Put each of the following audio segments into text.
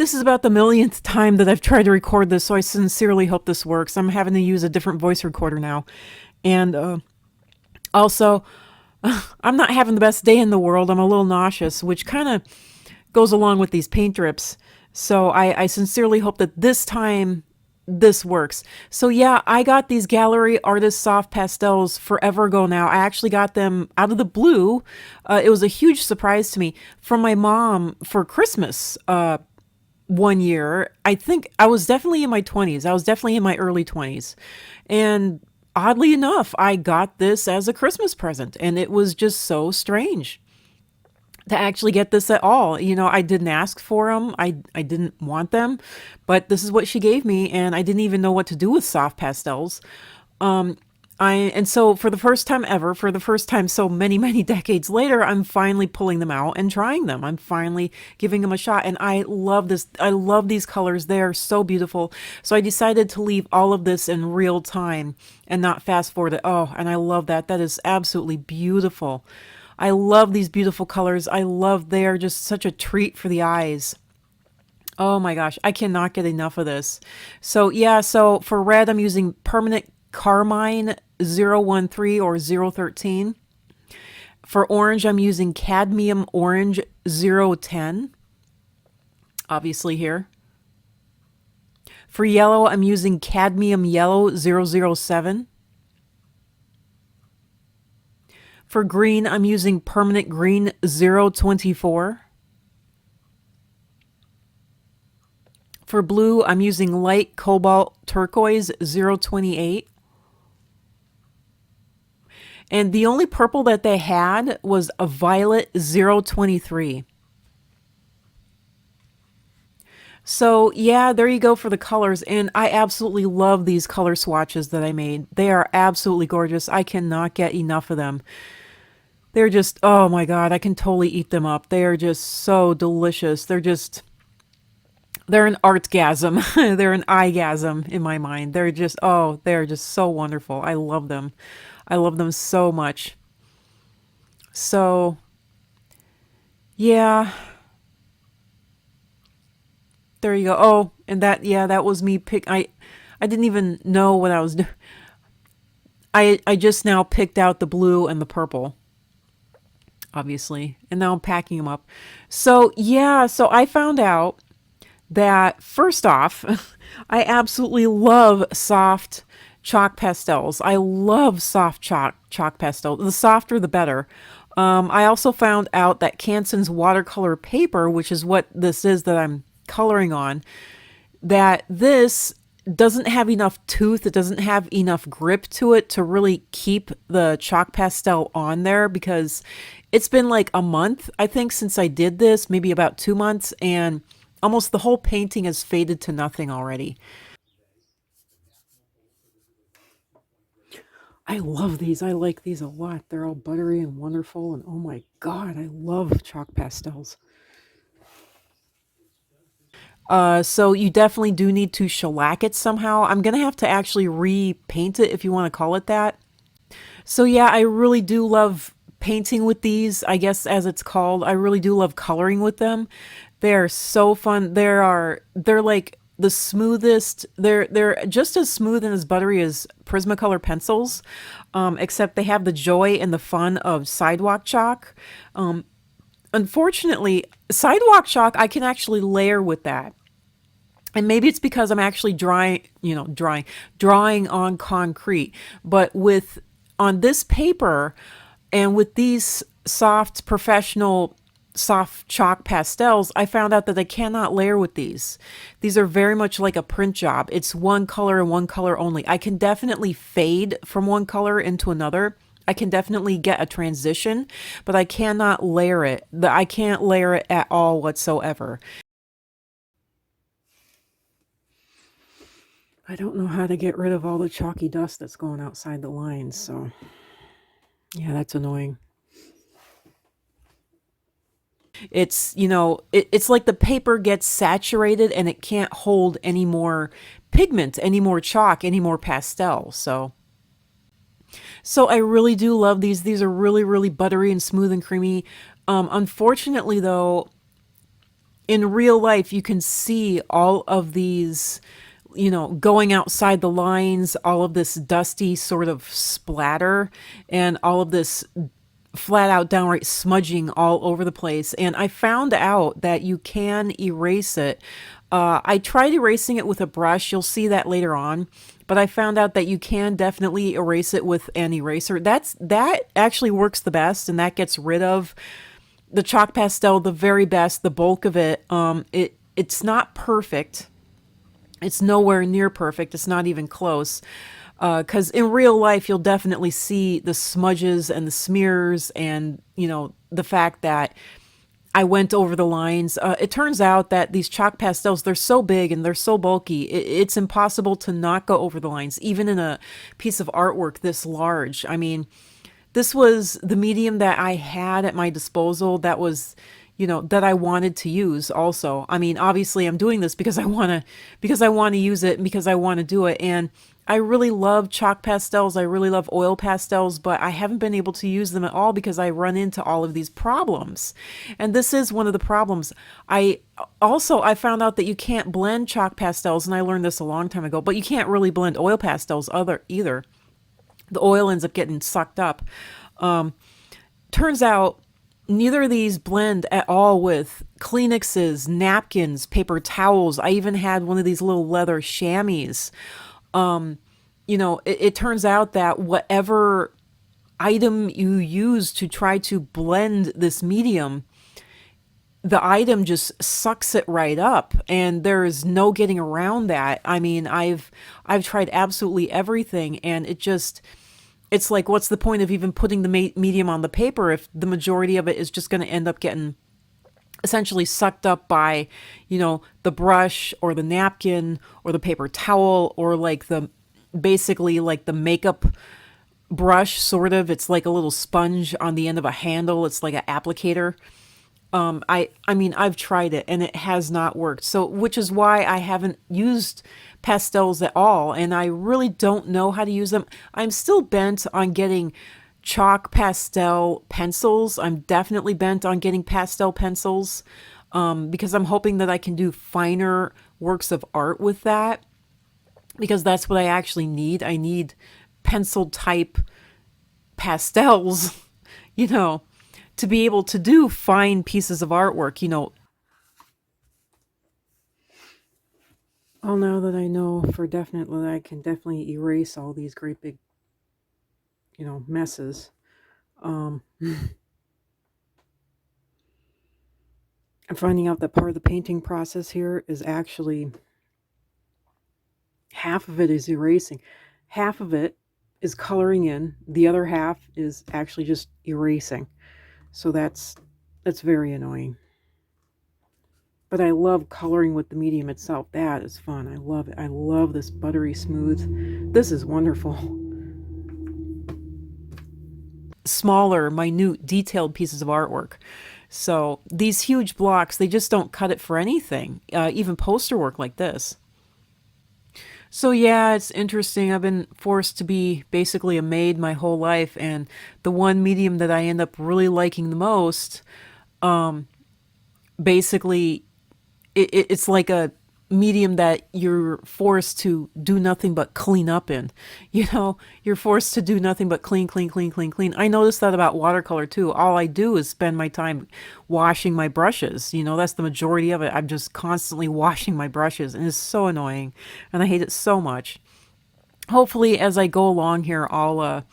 This is about the millionth time that I've tried to record this, so I sincerely hope this works. I'm having to use a different voice recorder now. And also, I'm not having the best day in the world. I'm a little nauseous, which kind of goes along with these paint drips. So I sincerely hope that this time this works. So yeah, I got these Gallery Artist Soft Pastels forever ago now. I actually got them out of the blue. It was a huge surprise to me from my mom for Christmas one year. I think I was definitely in my 20s. I was definitely in my early 20s. And oddly enough, I got this as a Christmas present, and it was just so strange to actually get this at all. You know, I didn't ask for them. I didn't want them, but this is what she gave me, and I didn't even know what to do with soft pastels. Um, and so for the first time ever, for the first time so many, many decades later, I'm finally pulling them out and trying them. I'm finally giving them a shot, and I love this. I love these colors. They are so beautiful. So I decided to leave all of this in real time and not fast forward it. Oh, and I love that. That is absolutely beautiful. I love these beautiful colors. I love, they are just such a treat for the eyes. Oh my gosh, I cannot get enough of this. So yeah, so for red, I'm using Permanent Carmine 013 or 013. For orange, I'm using Cadmium Orange 010, obviously here. For yellow, I'm using Cadmium Yellow 007. For green, I'm using Permanent Green 024. For blue, I'm using Light Cobalt Turquoise 028. And the only purple that they had was a Violet 023. So yeah, there you go for the colors. And I absolutely love these color swatches that I made. They are absolutely gorgeous. I cannot get enough of them. They're just, oh my God, I can totally eat them up. They are just so delicious. They're an artgasm. They're an eyegasm in my mind. They're just, oh, they're just so wonderful. I love them. I love them so much. So, yeah, there you go. Oh, and that, yeah, that was me I didn't even know what I was doing. I just now picked out the blue and the purple, obviously, and now I'm packing them up. So, yeah, so I found out that first off, I absolutely love soft chalk pastels. I love soft chalk pastel. The softer, the better. I also found out that Canson's watercolor paper, which is what this is that I'm coloring on, that this doesn't have enough tooth. It doesn't have enough grip to it to really keep the chalk pastel on there, because it's been like a month, I think, since I did this, maybe about 2 months, and almost the whole painting has faded to nothing already. I love these. I like these a lot. They're all buttery and wonderful. And oh my God, I love chalk pastels. So you definitely do need to shellac it somehow. I'm going to have to actually repaint it, if you want to call it that. So yeah, I really do love painting with these, I guess as it's called. I really do love coloring with them. They're so fun. They're like the smoothest. They're just as smooth and as buttery as Prismacolor pencils, except they have the joy and the fun of sidewalk chalk. Unfortunately, sidewalk chalk I can actually layer with that. And maybe it's because I'm actually drawing on concrete. But with on this paper and with these soft professional soft chalk pastels, I found out that I cannot layer with these. These are very much like a print job. It's one color and one color only. I can definitely fade from one color into another. I can definitely get a transition, but I cannot layer it. I can't layer it at all whatsoever. I don't know how to get rid of all the chalky dust that's going outside the lines, so yeah, that's annoying. It's like the paper gets saturated and it can't hold any more pigment, any more chalk, any more pastel. So I really do love these. These are really, really buttery and smooth and creamy. Unfortunately, though, in real life, you can see all of these, going outside the lines, all of this dusty sort of splatter, and all of this flat out downright smudging all over the place. And I found out that you can erase it. I tried erasing it with a brush. You'll see that later on. But I found out that you can definitely erase it with an eraser. That actually works the best, and that gets rid of the chalk pastel the very best, the bulk of it. It's not perfect. It's nowhere near perfect. It's not even close. Because in real life, you'll definitely see the smudges and the smears, and the fact that I went over the lines. It turns out that these chalk pastels, they're so big and they're so bulky, it's impossible to not go over the lines, even in a piece of artwork this large. I mean, this was the medium that I had at my disposal that was, that I wanted to use also. I mean, obviously I'm doing this because I want to use it and because I want to do it. And I really love chalk pastels. I really love oil pastels, but I haven't been able to use them at all because I run into all of these problems. And this is one of the problems. I found out that you can't blend chalk pastels, and I learned this a long time ago, but you can't really blend oil pastels either. The oil ends up getting sucked up. Turns out neither of these blend at all with Kleenexes, napkins, paper towels. I even had one of these little leather chamois. It turns out that whatever item you use to try to blend this medium, the item just sucks it right up, and there's no getting around that. I mean, I've tried absolutely everything, and it's like, what's the point of even putting the medium on the paper if the majority of it is just going to end up getting essentially sucked up by, the brush or the napkin or the paper towel, or basically like the makeup brush, sort of. It's like a little sponge on the end of a handle. It's like an applicator. I mean, I've tried it and it has not worked. So, which is why I haven't used pastels at all, and I really don't know how to use them. I'm still bent on getting chalk pastel pencils. I'm definitely bent on getting pastel pencils, because I'm hoping that I can do finer works of art with that, because that's what I actually need. I need pencil type pastels, to be able to do fine pieces of artwork. Well, now that I know for definite that I can definitely erase all these great big, messes. I'm finding out that part of the painting process here is actually half of it is erasing. Half of it is coloring in. The other half is actually just erasing. So that's very annoying. But I love coloring with the medium itself. That is fun. I love it. I love this buttery smooth. This is wonderful. Smaller, minute, detailed pieces of artwork. So these huge blocks, they just don't cut it for anything, even poster work like this. So yeah, it's interesting. I've been forced to be basically a maid my whole life, and the one medium that I end up really liking the most, basically, it's like a medium that you're forced to do nothing but clean up in. You're forced to do nothing but clean, clean, clean, clean, clean. I noticed that about watercolor too. All I do is spend my time washing my brushes. That's the majority of it. I'm just constantly washing my brushes, and it's so annoying, and I hate it so much. Hopefully, as I go along here, I'll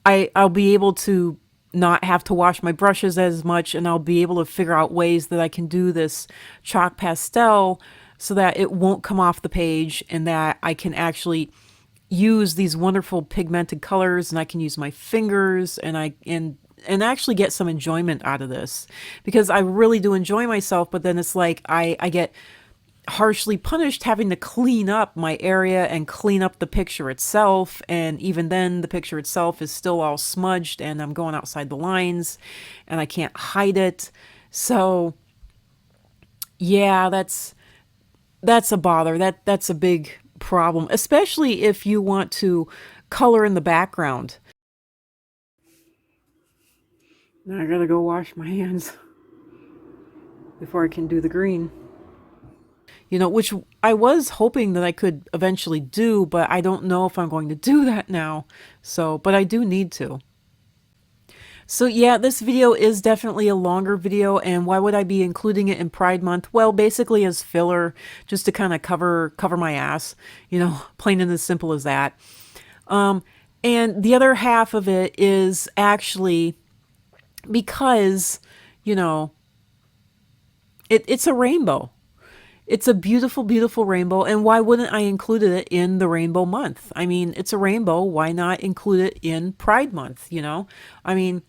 be able to not have to wash my brushes as much, and I'll be able to figure out ways that I can do this chalk pastel so that it won't come off the page, and that I can actually use these wonderful pigmented colors, and I can use my fingers, and and actually get some enjoyment out of this, because I really do enjoy myself. But then it's like I get harshly punished having to clean up my area and clean up the picture itself, and even then the picture itself is still all smudged, and I'm going outside the lines and I can't hide it. So yeah, that's a bother. That's a big problem, especially if you want to color in the background. Now I gotta go wash my hands. before I can do the green. You know, which I was hoping that I could eventually do, but I don't know if I'm going to do that now. So, but I do need to. So yeah, this video is definitely a longer video, and why would I be including it in Pride Month? Well, basically as filler, just to kind of cover my ass, you know, plain and as simple as that. And the other half of it is actually because, you know, it's a rainbow. It's a beautiful, beautiful rainbow, and why wouldn't I include it in the rainbow month? I mean, it's a rainbow, why not include it in Pride Month, you know? I mean,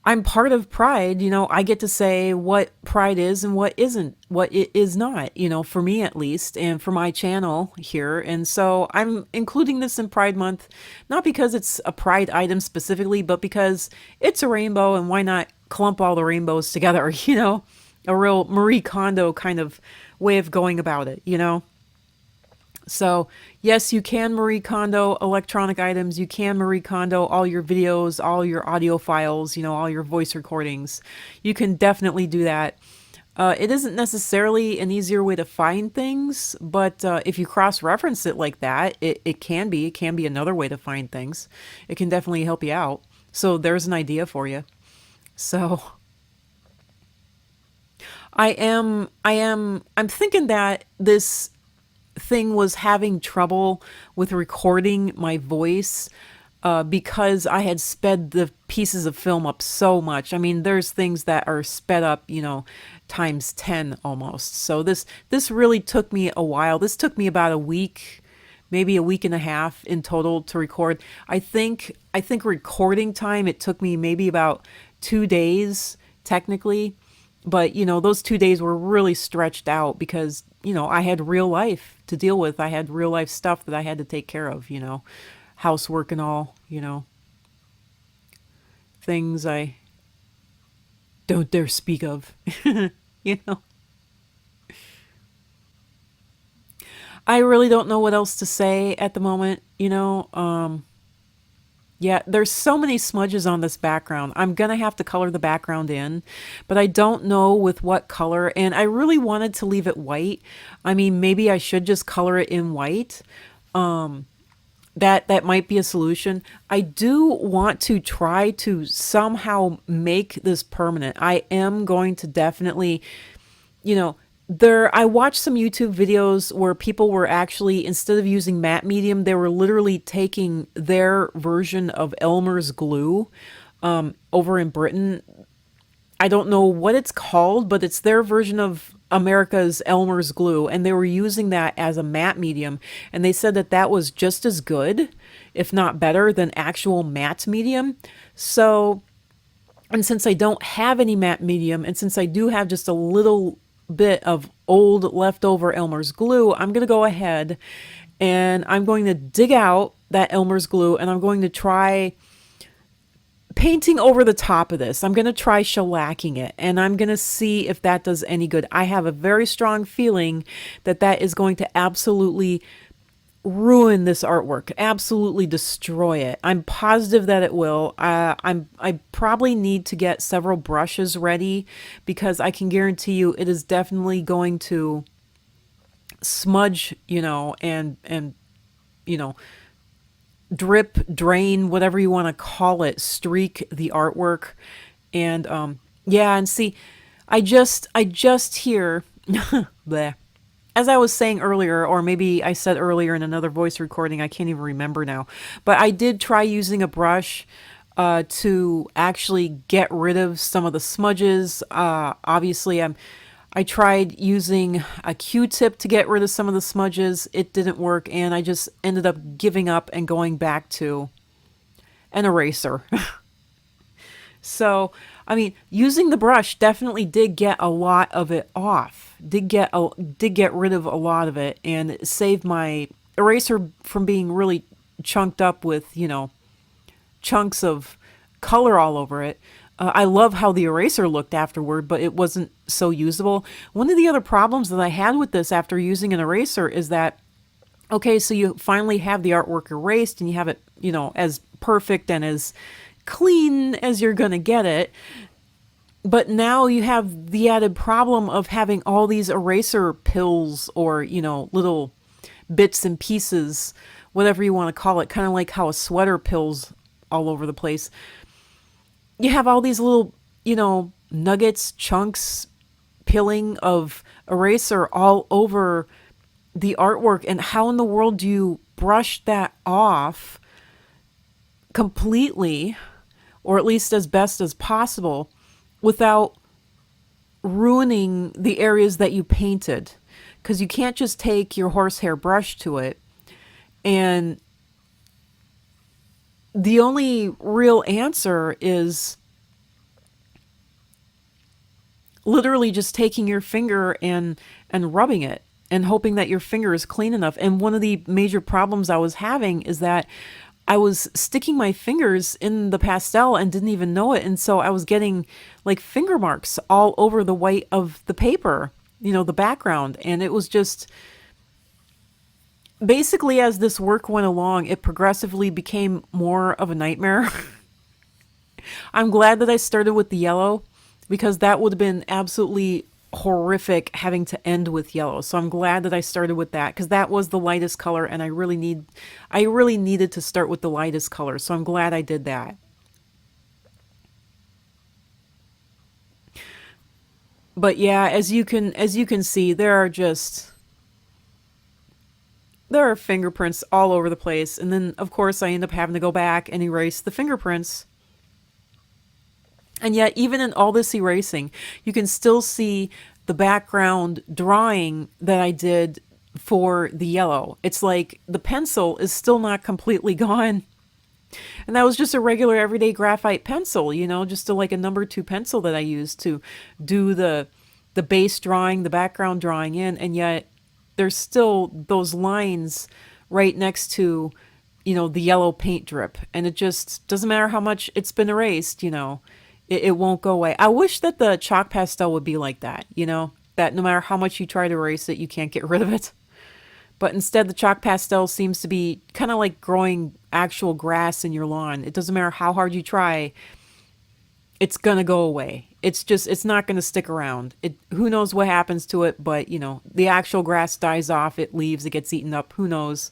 I'm part of Pride, you know, I get to say what Pride is and what isn't, what it is not, you know, for me at least, and for my channel here. And so I'm including this in Pride Month, not because it's a Pride item specifically, but because it's a rainbow, and why not clump all the rainbows together, you know? A real Marie Kondo kind of way of going about it, you know? So yes, you can Marie Kondo electronic items. You can Marie Kondo all your videos, all your audio files, you know, all your voice recordings. You can definitely do that. It isn't necessarily an easier way to find things, but if you cross-reference it like that, it can be. It can be another way to find things. It can definitely help you out. So there's an idea for you. So I'm thinking that this thing was having trouble with recording my voice because I had sped the pieces of film up so much. I mean, there's things that are sped up, you know, times 10 almost. So this really took me a while. This took me about a week, maybe a week and a half in total to record. I think recording time, it took me maybe about 2 days technically. But, you know, those 2 days were really stretched out because, you know, I had real life to deal with. I had real life stuff that I had to take care of, you know, housework and all, you know, things I don't dare speak of, you know. I really don't know what else to say at the moment, you know. Yeah, there's so many smudges on this background. I'm going to have to color the background in, but I don't know with what color. And I really wanted to leave it white. I mean, maybe I should just color it in white. That might be a solution. I do want to try to somehow make this permanent. I am going to definitely, you know, I watched some YouTube videos where people were actually, instead of using matte medium, they were literally taking their version of Elmer's glue over in Britain. I don't know what it's called, but it's their version of America's Elmer's glue, and they were using that as a matte medium, and they said that that was just as good, if not better, than actual matte medium. So, and since I don't have any matte medium, and since I do have just a little bit of old leftover Elmer's glue, I'm going to go ahead and I'm going to dig out that Elmer's glue, and I'm going to try painting over the top of this. I'm going to try shellacking it, and I'm going to see if that does any good. I have a very strong feeling that that is going to absolutely ruin this artwork, absolutely destroy it. I'm positive that it will. I probably need to get several brushes ready, because I can guarantee you it is definitely going to smudge, you know, and you know, drip, drain, whatever you want to call it, streak the artwork. And yeah, and see, I just hear bleh. As I was saying earlier, or maybe I said earlier in another voice recording, I can't even remember now, but I did try using a brush to actually get rid of some of the smudges. Obviously, I tried using a Q-tip to get rid of some of the smudges. It didn't work, and I just ended up giving up and going back to an eraser. So, I mean, using the brush definitely did get a lot of it off. Did get rid of a lot of it, and it saved my eraser from being really chunked up with, you know, chunks of color all over it. I love how the eraser looked afterward, but it wasn't so usable. One of the other problems that I had with this after using an eraser is that, okay, so you finally have the artwork erased and you have it, you know, as perfect and as clean as you're gonna get it. But now you have the added problem of having all these eraser pills or, little bits and pieces, whatever you want to call it, kind of like how a sweater pills all over the place. You have all these little, nuggets, chunks, peeling of eraser all over the artwork. And how in the world do you brush that off completely, or at least as best as possible, without ruining the areas that you painted? Because you can't just take your horsehair brush to it. And the only real answer is literally just taking your finger and rubbing it and hoping that your finger is clean enough. And one of the major problems I was having is that I was sticking my fingers in the pastel and didn't even know it. And so I was getting like finger marks all over the white of the paper, the background. And it was just basically, as this work went along, it progressively became more of a nightmare. I'm glad that I started with the yellow because that would have been absolutely horrific having to end with yellow. So I'm glad that I started with that because that was the lightest color and I really needed to start with the lightest color. So I'm glad I did that. But yeah, as you can see, there are fingerprints all over the place. And then of course I end up having to go back and erase the fingerprints. And yet, even in all this erasing, you can still see the background drawing that I did for the yellow. It's like the pencil is still not completely gone. And that was just a regular everyday graphite pencil, just like a number 2 pencil that I used to do the base drawing, the background drawing in. And yet, there's still those lines right next to, the yellow paint drip. And it just doesn't matter how much it's been erased. It won't go away. I wish that the chalk pastel would be like that, that no matter how much you try to erase it, you can't get rid of it. But instead, the chalk pastel seems to be kind of like growing actual grass in your lawn. It doesn't matter how hard you try, it's going to go away. It's not going to stick around. Who knows what happens to it, but, the actual grass dies off, it leaves, it gets eaten up, who knows.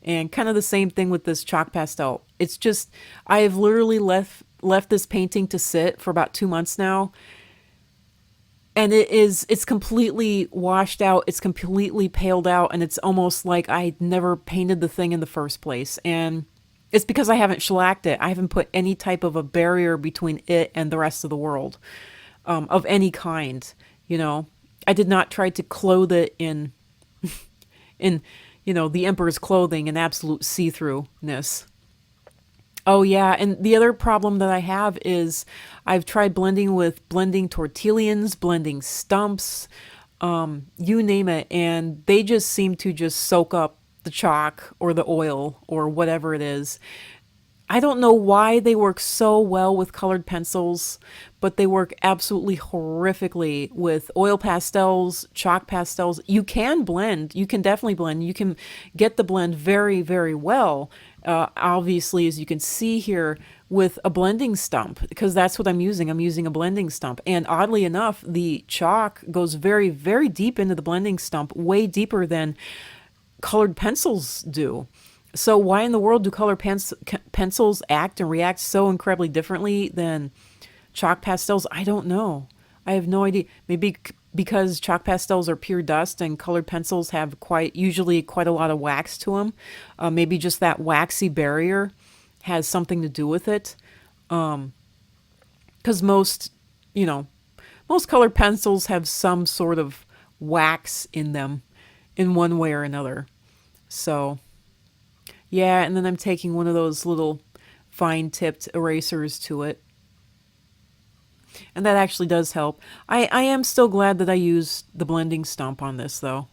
And kind of the same thing with this chalk pastel. It's just, I have literally left this painting to sit for about 2 months now, and it's completely washed out, it's completely paled out, and it's almost like I never painted the thing in the first place. And it's because I haven't shellacked it. I haven't put any type of a barrier between it and the rest of the world, of any kind. I did not try to clothe it in the emperor's clothing and absolute see-throughness. Oh yeah, and the other problem that I have is I've tried blending with blending tortillions, blending stumps, you name it, and they just seem to just soak up the chalk or the oil or whatever it is. I don't know why they work so well with colored pencils, but they work absolutely horrifically with oil pastels, chalk pastels. You can blend, you can definitely blend, you can get the blend very, very well. Obviously, as you can see here, with a blending stump, because that's what I'm using. I'm using a blending stump. And oddly enough, the chalk goes very, very deep into the blending stump, way deeper than colored pencils do. So why in the world do pencils act and react so incredibly differently than chalk pastels? I don't know. I have no idea. Maybe because chalk pastels are pure dust and colored pencils have usually quite a lot of wax to them. Maybe just that waxy barrier has something to do with it. Because you know, most colored pencils have some sort of wax in them in one way or another. So yeah, and then I'm taking one of those little fine tipped erasers to it. And that actually does help. I am still glad that I used the blending stump on this, though.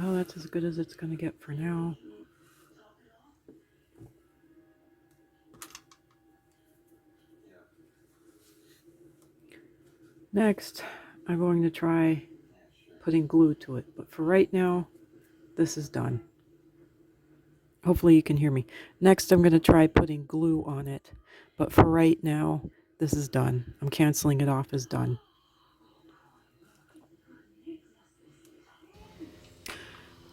Oh, that's as good as it's going to get for now. Next, I'm going to try putting glue to it. But for right now, this is done. Hopefully you can hear me. Next, I'm going to try putting glue on it. But for right now, this is done. I'm canceling it off as done.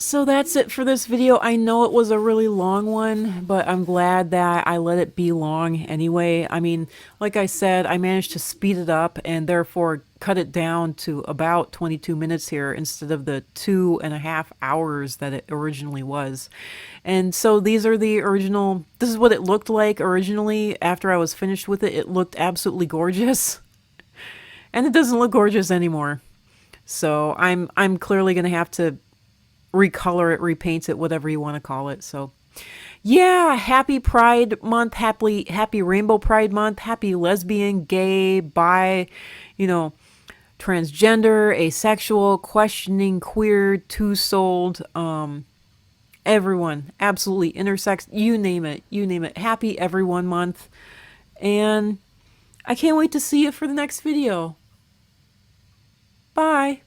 So that's it for this video. I know it was a really long one, but I'm glad that I let it be long anyway. I mean, like I said, I managed to speed it up and therefore cut it down to about 22 minutes here instead of the 2.5 hours that it originally was. And so these are the original, this is what it looked like originally after I was finished with it. It looked absolutely gorgeous. And it doesn't look gorgeous anymore. So I'm clearly going to have to recolor it, repaint it, whatever you want to call it. So yeah, happy Pride Month, happy Rainbow Pride Month, happy lesbian, gay, bi, transgender, asexual, questioning, queer, two-souled, everyone, absolutely intersex, you name it. Happy Everyone Month. And I can't wait to see you for the next video. Bye.